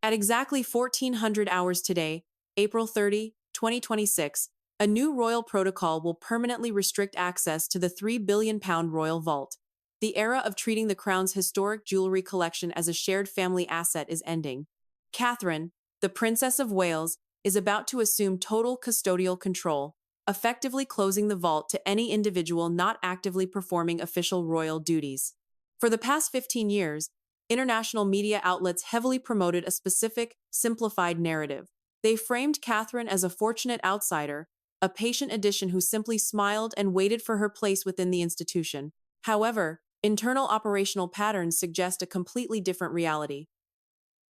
At exactly 1400 hours today, April 30, 2026, a new royal protocol will permanently restrict access to the £3 billion royal vault. The era of treating the crown's historic jewelry collection as a shared family asset is ending. Catherine, the Princess of Wales, is about to assume total custodial control, effectively closing the vault to any individual not actively performing official royal duties. For the past 15 years, international media outlets heavily promoted a specific, simplified narrative. They framed Catherine as a fortunate outsider, a patient addition who simply smiled and waited for her place within the institution. However, internal operational patterns suggest a completely different reality.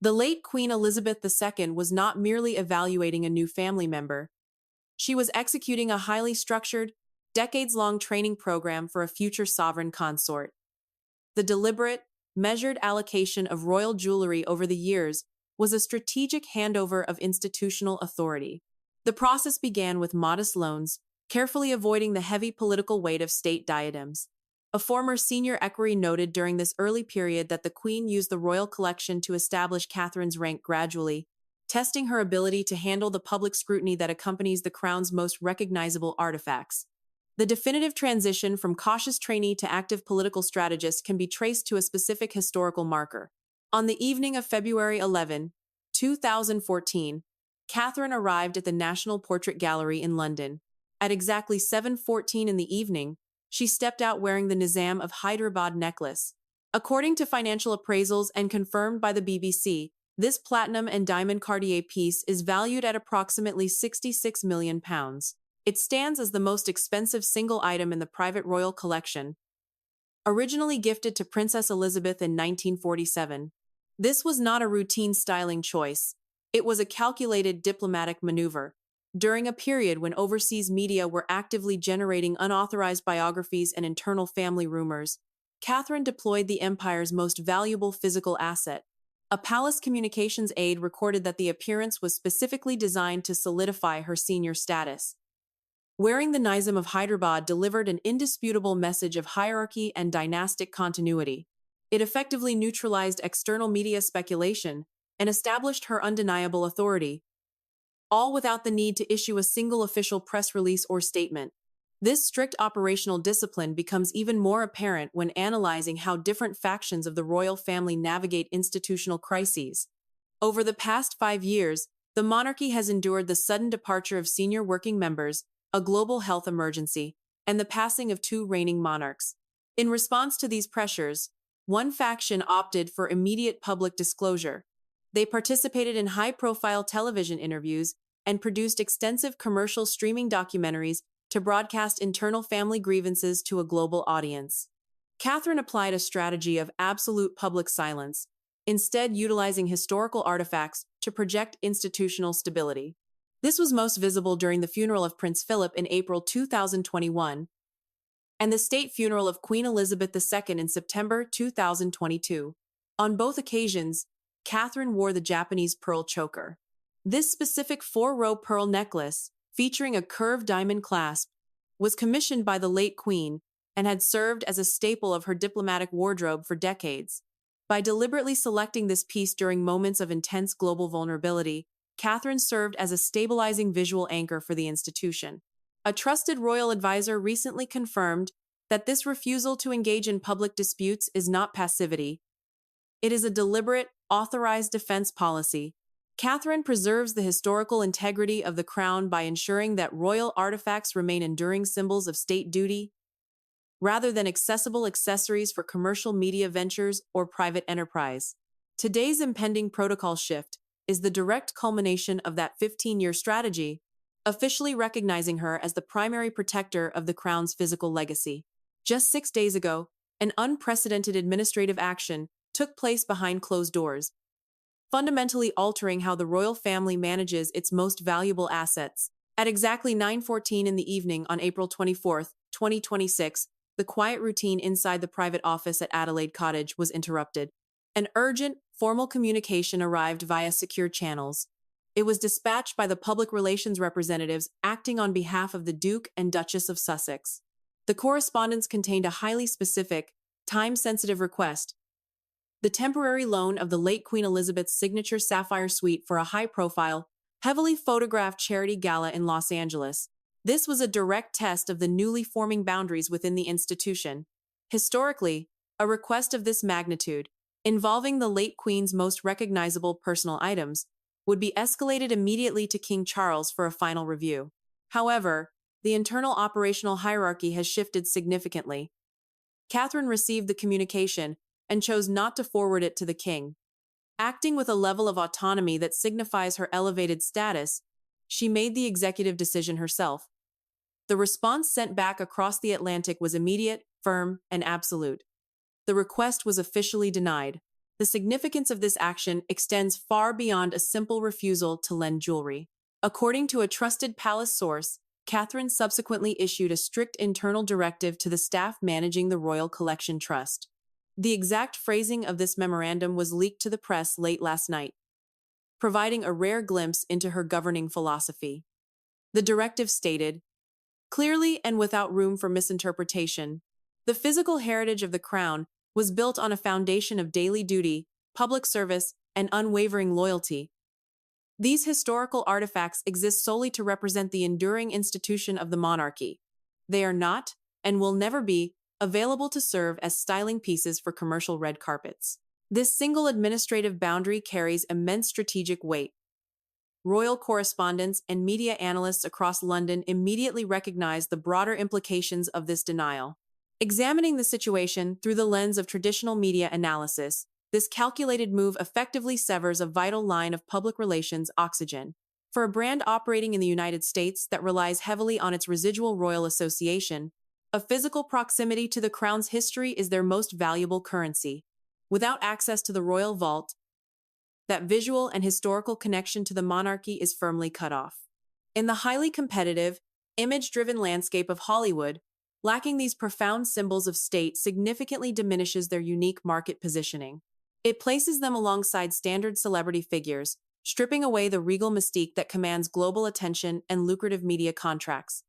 The late Queen Elizabeth II was not merely evaluating a new family member. She was executing a highly structured, decades-long training program for a future sovereign consort. The deliberate, measured allocation of royal jewelry over the years was a strategic handover of institutional authority. The process began with modest loans, carefully avoiding the heavy political weight of state diadems. A former senior equerry noted during this early period that the Queen used the royal collection to establish Catherine's rank gradually, testing her ability to handle the public scrutiny that accompanies the crown's most recognizable artifacts. The definitive transition from cautious trainee to active political strategist can be traced to a specific historical marker. On the evening of February 11, 2014, Catherine arrived at the National Portrait Gallery in London. At exactly 7:14 in the evening, she stepped out wearing the Nizam of Hyderabad necklace. According to financial appraisals and confirmed by the BBC, this platinum and diamond Cartier piece is valued at approximately £66 million. It stands as the most expensive single item in the private royal collection. Originally gifted to Princess Elizabeth in 1947, this was not a routine styling choice. It was a calculated diplomatic maneuver. During a period when overseas media were actively generating unauthorized biographies and internal family rumors, Catherine deployed the empire's most valuable physical asset. A palace communications aide recorded that the appearance was specifically designed to solidify her senior status. Wearing the Nizam of Hyderabad delivered an indisputable message of hierarchy and dynastic continuity. It effectively neutralized external media speculation and established her undeniable authority, all without the need to issue a single official press release or statement. This strict operational discipline becomes even more apparent when analyzing how different factions of the royal family navigate institutional crises. Over the past 5 years, the monarchy has endured the sudden departure of senior working members, a global health emergency, and the passing of 2 reigning monarchs. In response to these pressures, one faction opted for immediate public disclosure. They participated in high-profile television interviews and produced extensive commercial streaming documentaries to broadcast internal family grievances to a global audience. Catherine applied a strategy of absolute public silence, instead utilizing historical artifacts to project institutional stability. This was most visible during the funeral of Prince Philip in April 2021 and the state funeral of Queen Elizabeth II in September 2022. On both occasions, Catherine wore the Japanese pearl choker. This specific 4-row pearl necklace, featuring a curved diamond clasp, was commissioned by the late Queen and had served as a staple of her diplomatic wardrobe for decades. By deliberately selecting this piece during moments of intense global vulnerability, Catherine served as a stabilizing visual anchor for the institution. A trusted royal advisor recently confirmed that this refusal to engage in public disputes is not passivity. It is a deliberate, authorized defense policy. Catherine preserves the historical integrity of the crown by ensuring that royal artifacts remain enduring symbols of state duty, rather than accessible accessories for commercial media ventures or private enterprise. Today's impending protocol shift is the direct culmination of that 15-year strategy, officially recognizing her as the primary protector of the crown's physical legacy. Just 6 days ago, an unprecedented administrative action took place behind closed doors, fundamentally altering how the royal family manages its most valuable assets. At exactly 9:14 in the evening on April 24, 2026, the quiet routine inside the private office at Adelaide Cottage was interrupted. An urgent, formal communication arrived via secure channels. It was dispatched by the public relations representatives acting on behalf of the Duke and Duchess of Sussex. The correspondence contained a highly specific, time-sensitive request: the temporary loan of the late Queen Elizabeth's signature sapphire suite for a high-profile, heavily photographed charity gala in Los Angeles. This was a direct test of the newly forming boundaries within the institution. Historically, a request of this magnitude, involving the late Queen's most recognizable personal items, would be escalated immediately to King Charles for a final review. However, the internal operational hierarchy has shifted significantly. Catherine received the communication and chose not to forward it to the king. Acting with a level of autonomy that signifies her elevated status, she made the executive decision herself. The response sent back across the Atlantic was immediate, firm, and absolute. The request was officially denied. The significance of this action extends far beyond a simple refusal to lend jewelry. According to a trusted palace source, Catherine subsequently issued a strict internal directive to the staff managing the Royal Collection Trust. The exact phrasing of this memorandum was leaked to the press late last night, providing a rare glimpse into her governing philosophy. The directive stated, clearly and without room for misinterpretation, the physical heritage of the crown was built on a foundation of daily duty, public service, and unwavering loyalty. These historical artifacts exist solely to represent the enduring institution of the monarchy. They are not, and will never be, available to serve as styling pieces for commercial red carpets. This single administrative boundary carries immense strategic weight. Royal correspondents and media analysts across London immediately recognized the broader implications of this denial. Examining the situation through the lens of traditional media analysis, this calculated move effectively severs a vital line of public relations oxygen. For a brand operating in the United States that relies heavily on its residual royal association, a physical proximity to the crown's history is their most valuable currency. Without access to the royal vault, that visual and historical connection to the monarchy is firmly cut off. In the highly competitive, image-driven landscape of Hollywood, lacking these profound symbols of state significantly diminishes their unique market positioning. It places them alongside standard celebrity figures, stripping away the regal mystique that commands global attention and lucrative media contracts.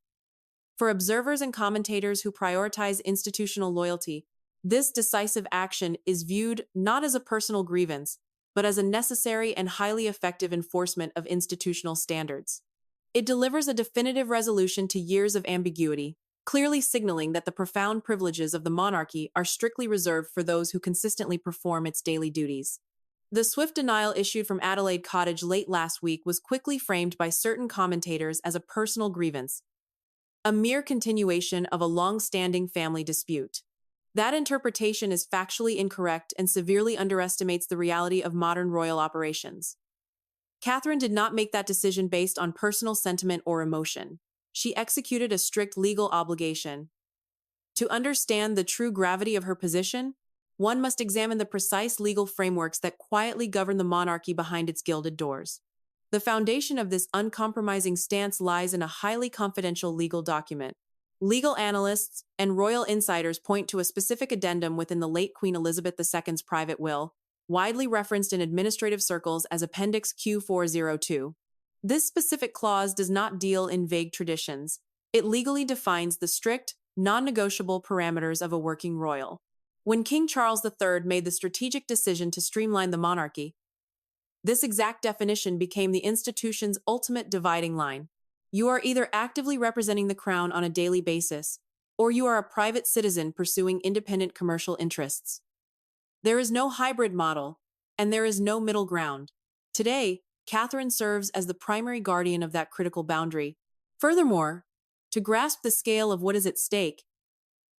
For observers and commentators who prioritize institutional loyalty, this decisive action is viewed not as a personal grievance, but as a necessary and highly effective enforcement of institutional standards. It delivers a definitive resolution to years of ambiguity, clearly signaling that the profound privileges of the monarchy are strictly reserved for those who consistently perform its daily duties. The swift denial issued from Adelaide Cottage late last week was quickly framed by certain commentators as a personal grievance, a mere continuation of a long-standing family dispute. That interpretation is factually incorrect and severely underestimates the reality of modern royal operations. Catherine did not make that decision based on personal sentiment or emotion. She executed a strict legal obligation. To understand the true gravity of her position, one must examine the precise legal frameworks that quietly govern the monarchy behind its gilded doors. The foundation of this uncompromising stance lies in a highly confidential legal document. Legal analysts and royal insiders point to a specific addendum within the late Queen Elizabeth II's private will, widely referenced in administrative circles as Appendix Q402. This specific clause does not deal in vague traditions. It legally defines the strict, non-negotiable parameters of a working royal. When King Charles III made the strategic decision to streamline the monarchy, this exact definition became the institution's ultimate dividing line. You are either actively representing the crown on a daily basis, or you are a private citizen pursuing independent commercial interests. There is no hybrid model, and there is no middle ground. Today, Catherine serves as the primary guardian of that critical boundary. Furthermore, to grasp the scale of what is at stake,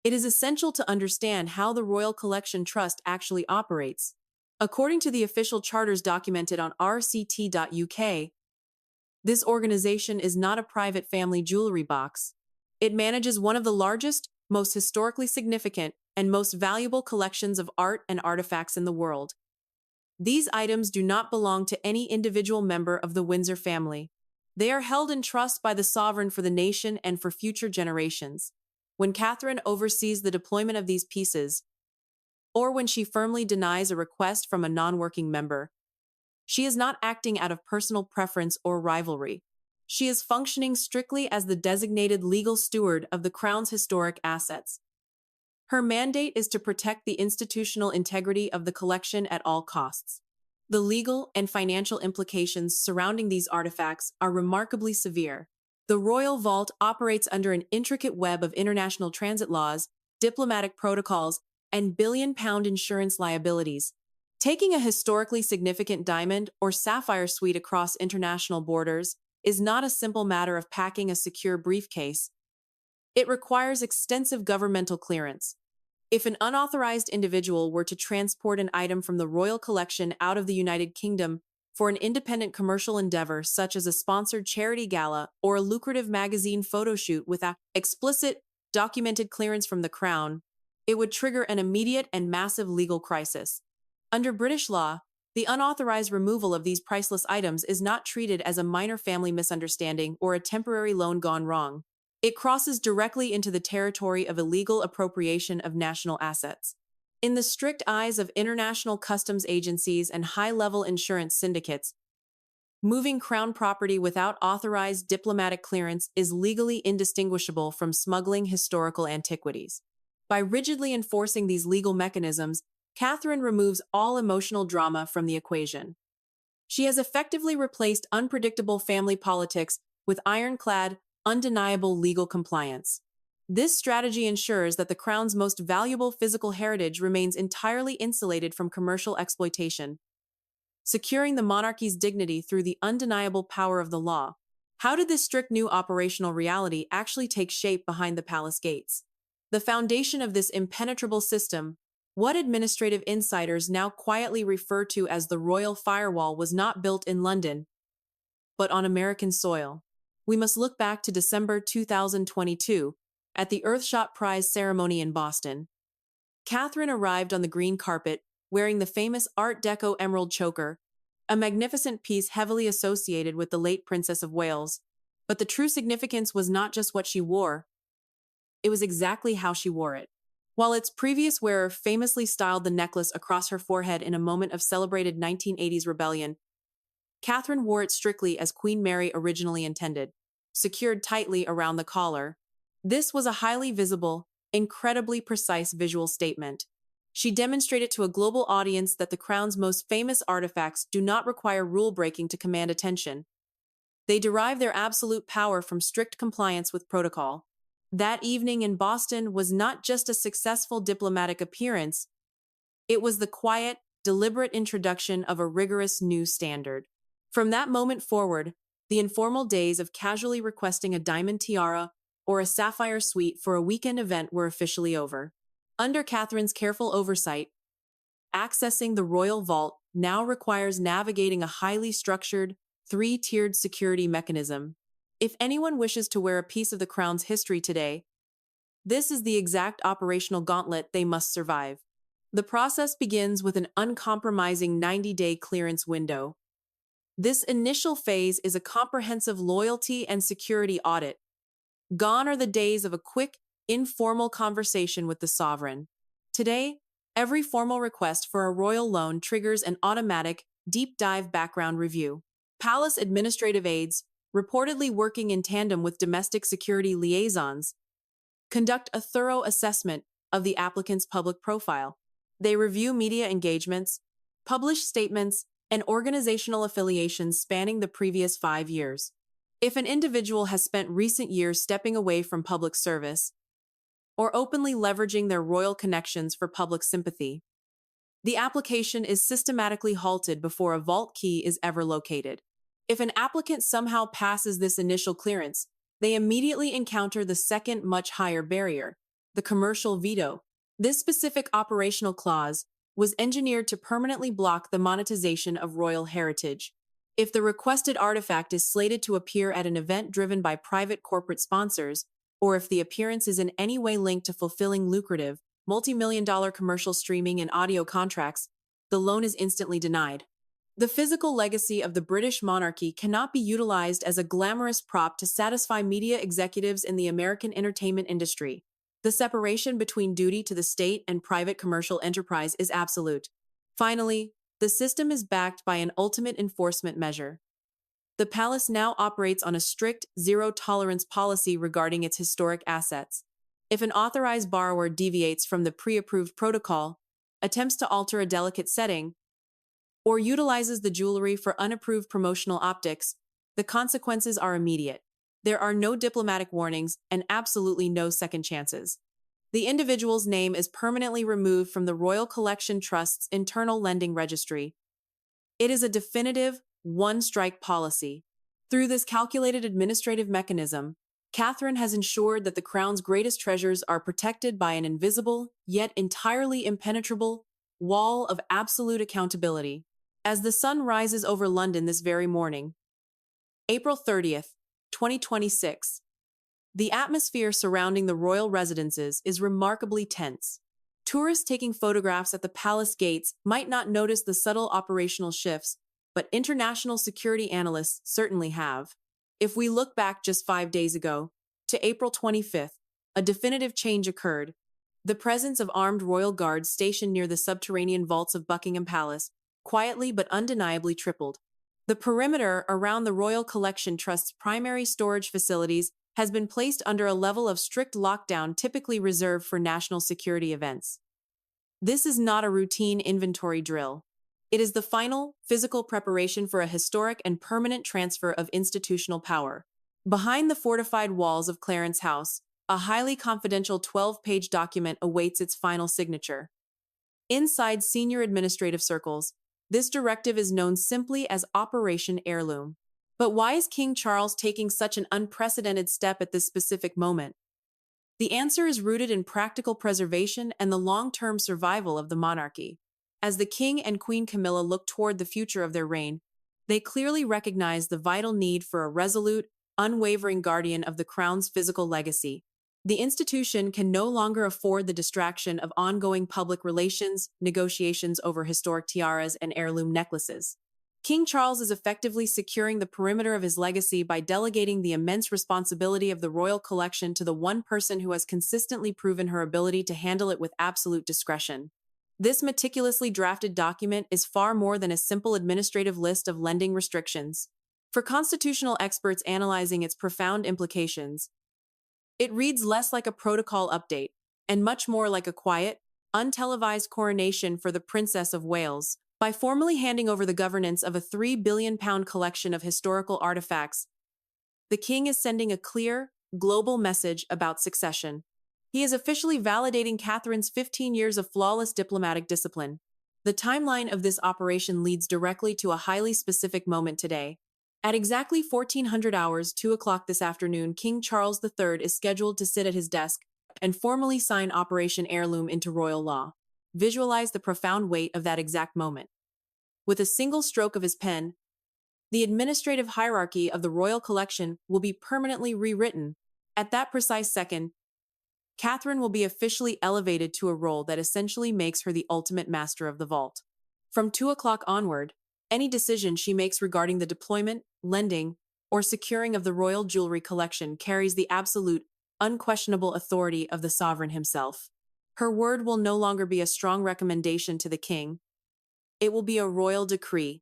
it is essential to understand how the Royal Collection Trust actually operates. According to the official charters documented on rct.uk, this organization is not a private family jewelry box. It manages one of the largest, most historically significant, and most valuable collections of art and artifacts in the world. These items do not belong to any individual member of the Windsor family. They are held in trust by the sovereign for the nation and for future generations. When Catherine oversees the deployment of these pieces, or when she firmly denies a request from a non-working member, she is not acting out of personal preference or rivalry. She is functioning strictly as the designated legal steward of the Crown's historic assets. Her mandate is to protect the institutional integrity of the collection at all costs. The legal and financial implications surrounding these artifacts are remarkably severe. The Royal Vault operates under an intricate web of international transit laws, diplomatic protocols, and billion-pound insurance liabilities. Taking a historically significant diamond or sapphire suite across international borders is not a simple matter of packing a secure briefcase. It requires extensive governmental clearance. If an unauthorized individual were to transport an item from the royal collection out of the United Kingdom for an independent commercial endeavor such as a sponsored charity gala or a lucrative magazine photo shoot without explicit, documented clearance from the Crown, it would trigger an immediate and massive legal crisis. Under British law, the unauthorized removal of these priceless items is not treated as a minor family misunderstanding or a temporary loan gone wrong. It crosses directly into the territory of illegal appropriation of national assets. In the strict eyes of international customs agencies and high-level insurance syndicates, moving Crown property without authorized diplomatic clearance is legally indistinguishable from smuggling historical antiquities. By rigidly enforcing these legal mechanisms, Catherine removes all emotional drama from the equation. She has effectively replaced unpredictable family politics with ironclad, undeniable legal compliance. This strategy ensures that the Crown's most valuable physical heritage remains entirely insulated from commercial exploitation, securing the monarchy's dignity through the undeniable power of the law. How did this strict new operational reality actually take shape behind the palace gates? The foundation of this impenetrable system, what administrative insiders now quietly refer to as the Royal Firewall, was not built in London, but on American soil. We must look back to December 2022, at the Earthshot Prize ceremony in Boston. Catherine arrived on the green carpet, wearing the famous Art Deco emerald choker, a magnificent piece heavily associated with the late Princess of Wales. But the true significance was not just what she wore, it was exactly how she wore it. While its previous wearer famously styled the necklace across her forehead in a moment of celebrated 1980s rebellion, Catherine wore it strictly as Queen Mary originally intended, secured tightly around the collar. This was a highly visible, incredibly precise visual statement. She demonstrated to a global audience that the Crown's most famous artifacts do not require rule-breaking to command attention. They derive their absolute power from strict compliance with protocol. That evening in Boston was not just a successful diplomatic appearance, it was the quiet, deliberate introduction of a rigorous new standard. From that moment forward, the informal days of casually requesting a diamond tiara or a sapphire suite for a weekend event were officially over. Under Catherine's careful oversight, accessing the Royal Vault now requires navigating a highly structured, three-tiered security mechanism. If anyone wishes to wear a piece of the Crown's history today, this is the exact operational gauntlet they must survive. The process begins with an uncompromising 90-day clearance window. This initial phase is a comprehensive loyalty and security audit. Gone are the days of a quick, informal conversation with the sovereign. Today, every formal request for a royal loan triggers an automatic, deep-dive background review. Palace administrative aides, reportedly working in tandem with domestic security liaisons, conduct a thorough assessment of the applicant's public profile. They review media engagements, publish statements, and organizational affiliations spanning the previous 5 years. If an individual has spent recent years stepping away from public service or openly leveraging their royal connections for public sympathy, the application is systematically halted before a vault key is ever located. If an applicant somehow passes this initial clearance, they immediately encounter the second, much higher barrier, the commercial veto. This specific operational clause was engineered to permanently block the monetization of royal heritage. If the requested artifact is slated to appear at an event driven by private corporate sponsors, or if the appearance is in any way linked to fulfilling lucrative, multi-million-dollar commercial streaming and audio contracts, the loan is instantly denied. The physical legacy of the British monarchy cannot be utilized as a glamorous prop to satisfy media executives in the American entertainment industry. The separation between duty to the state and private commercial enterprise is absolute. Finally, the system is backed by an ultimate enforcement measure. The palace now operates on a strict zero-tolerance policy regarding its historic assets. If an authorized borrower deviates from the pre-approved protocol, attempts to alter a delicate setting, or utilizes the jewelry for unapproved promotional optics, the consequences are immediate. There are no diplomatic warnings and absolutely no second chances. The individual's name is permanently removed from the Royal Collection Trust's internal lending registry. It is a definitive, one-strike policy. Through this calculated administrative mechanism, Catherine has ensured that the Crown's greatest treasures are protected by an invisible, yet entirely impenetrable, wall of absolute accountability. As the sun rises over London this very morning, April 30th, 2026, the atmosphere surrounding the royal residences is remarkably tense. Tourists taking photographs at the palace gates might not notice the subtle operational shifts, but international security analysts certainly have. If we look back just 5 days ago, to April 25th, a definitive change occurred. The presence of armed royal guards stationed near the subterranean vaults of Buckingham Palace quietly but undeniably tripled. The perimeter around the Royal Collection Trust's primary storage facilities has been placed under a level of strict lockdown typically reserved for national security events. This is not a routine inventory drill. It is the final, physical preparation for a historic and permanent transfer of institutional power. Behind the fortified walls of Clarence House, a highly confidential 12-page document awaits its final signature. Inside senior administrative circles, this directive is known simply as Operation Heirloom. But why is King Charles taking such an unprecedented step at this specific moment? The answer is rooted in practical preservation and the long-term survival of the monarchy. As the King and Queen Camilla look toward the future of their reign, they clearly recognize the vital need for a resolute, unwavering guardian of the Crown's physical legacy. The institution can no longer afford the distraction of ongoing public relations, negotiations over historic tiaras and heirloom necklaces. King Charles is effectively securing the perimeter of his legacy by delegating the immense responsibility of the royal collection to the one person who has consistently proven her ability to handle it with absolute discretion. This meticulously drafted document is far more than a simple administrative list of lending restrictions. For constitutional experts analyzing its profound implications, it reads less like a protocol update and much more like a quiet, untelevised coronation for the Princess of Wales. By formally handing over the governance of a £3 billion collection of historical artifacts, the King is sending a clear, global message about succession. He is officially validating Catherine's 15 years of flawless diplomatic discipline. The timeline of this operation leads directly to a highly specific moment today. At exactly 1400 hours, 2 o'clock this afternoon, King Charles III is scheduled to sit at his desk and formally sign Operation Heirloom into royal law. Visualize the profound weight of that exact moment. With a single stroke of his pen, the administrative hierarchy of the royal collection will be permanently rewritten. At that precise second, Catherine will be officially elevated to a role that essentially makes her the ultimate master of the vault. From 2 o'clock onward, any decision she makes regarding the deployment, lending, or securing of the royal jewelry collection carries the absolute, unquestionable authority of the sovereign himself. Her word will no longer be a strong recommendation to the king. It will be a royal decree.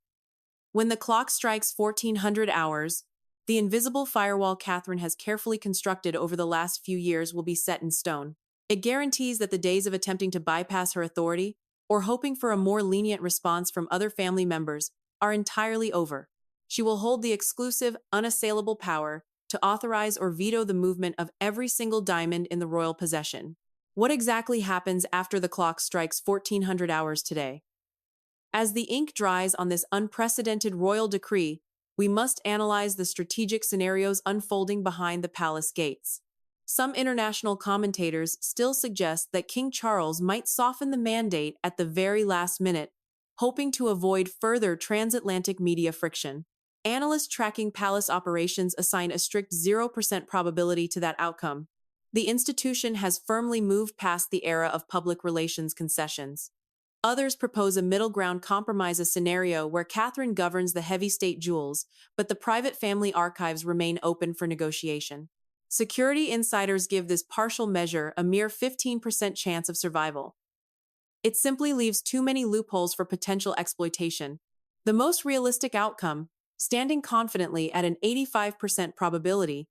When the clock strikes 1400 hours, the invisible firewall Catherine has carefully constructed over the last few years will be set in stone. It guarantees that the days of attempting to bypass her authority, or hoping for a more lenient response from other family members, are entirely over. She will hold the exclusive, unassailable power to authorize or veto the movement of every single diamond in the royal possession. What exactly happens after the clock strikes 1400 hours today? As the ink dries on this unprecedented royal decree, we must analyze the strategic scenarios unfolding behind the palace gates. Some international commentators still suggest that King Charles might soften the mandate at the very last minute, hoping to avoid further transatlantic media friction. Analysts tracking palace operations assign a strict 0% probability to that outcome. The institution has firmly moved past the era of public relations concessions. Others propose a middle ground compromise, a scenario where Catherine governs the heavy state jewels, but the private family archives remain open for negotiation. Security insiders give this partial measure a mere 15% chance of survival. It simply leaves too many loopholes for potential exploitation. The most realistic outcome, standing confidently at an 85% probability,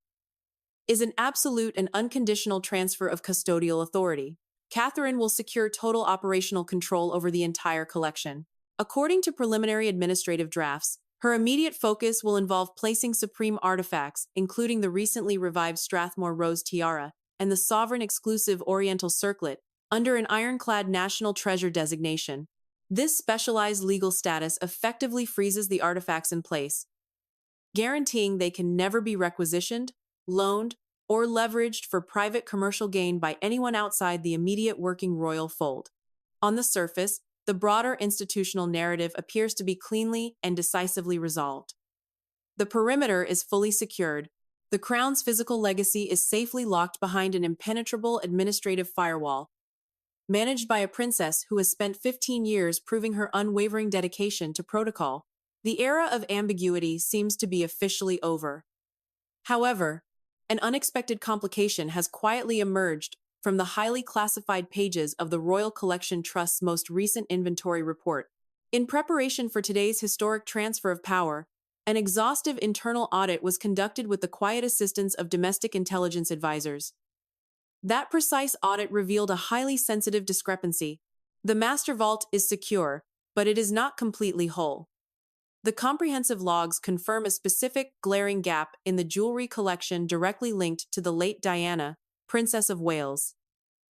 is an absolute and unconditional transfer of custodial authority. Catherine will secure total operational control over the entire collection. According to preliminary administrative drafts, her immediate focus will involve placing supreme artifacts, including the recently revived Strathmore Rose Tiara and the sovereign-exclusive Oriental Circlet, under an ironclad national treasure designation. This specialized legal status effectively freezes the artifacts in place, guaranteeing they can never be requisitioned, loaned, or leveraged for private commercial gain by anyone outside the immediate working royal fold. On the surface, the broader institutional narrative appears to be cleanly and decisively resolved. The perimeter is fully secured. The crown's physical legacy is safely locked behind an impenetrable administrative firewall, managed by a princess who has spent 15 years proving her unwavering dedication to protocol. The era of ambiguity seems to be officially over. However, an unexpected complication has quietly emerged from the highly classified pages of the Royal Collection Trust's most recent inventory report. In preparation for today's historic transfer of power, an exhaustive internal audit was conducted with the quiet assistance of domestic intelligence advisors. That precise audit revealed a highly sensitive discrepancy. The master vault is secure, but it is not completely whole. The comprehensive logs confirm a specific, glaring gap in the jewelry collection directly linked to the late Diana, Princess of Wales.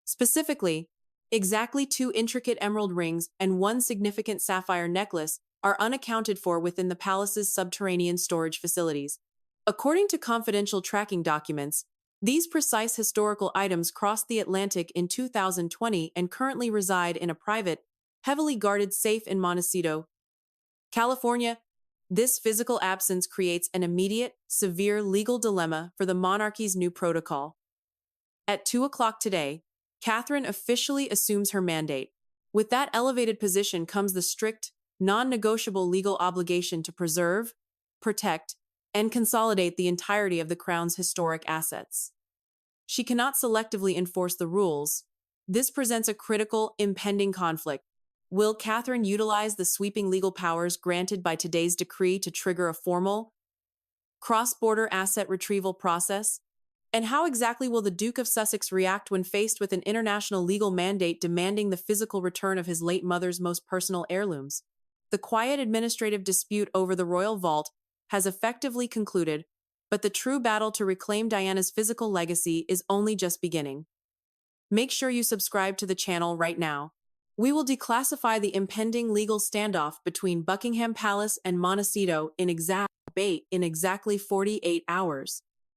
Specifically, exactly 2 intricate emerald rings and 1 significant sapphire necklace are unaccounted for within the palace's subterranean storage facilities. According to confidential tracking documents, these precise historical items crossed the Atlantic in 2020 and currently reside in a private, heavily guarded safe in Montecito, California. This physical absence creates an immediate, severe legal dilemma for the monarchy's new protocol. At 2 o'clock today, Catherine officially assumes her mandate. With that elevated position comes the strict, non-negotiable legal obligation to preserve, protect, and consolidate the entirety of the crown's historic assets. She cannot selectively enforce the rules. This presents a critical, impending conflict. Will Catherine utilize the sweeping legal powers granted by today's decree to trigger a formal, cross-border asset retrieval process? And how exactly will the Duke of Sussex react when faced with an international legal mandate demanding the physical return of his late mother's most personal heirlooms? The quiet administrative dispute over the royal vault has effectively concluded, but the true battle to reclaim Diana's physical legacy is only just beginning. Make sure you subscribe to the channel right now. We will declassify the impending legal standoff between Buckingham Palace and Montecito in exactly 48 hours.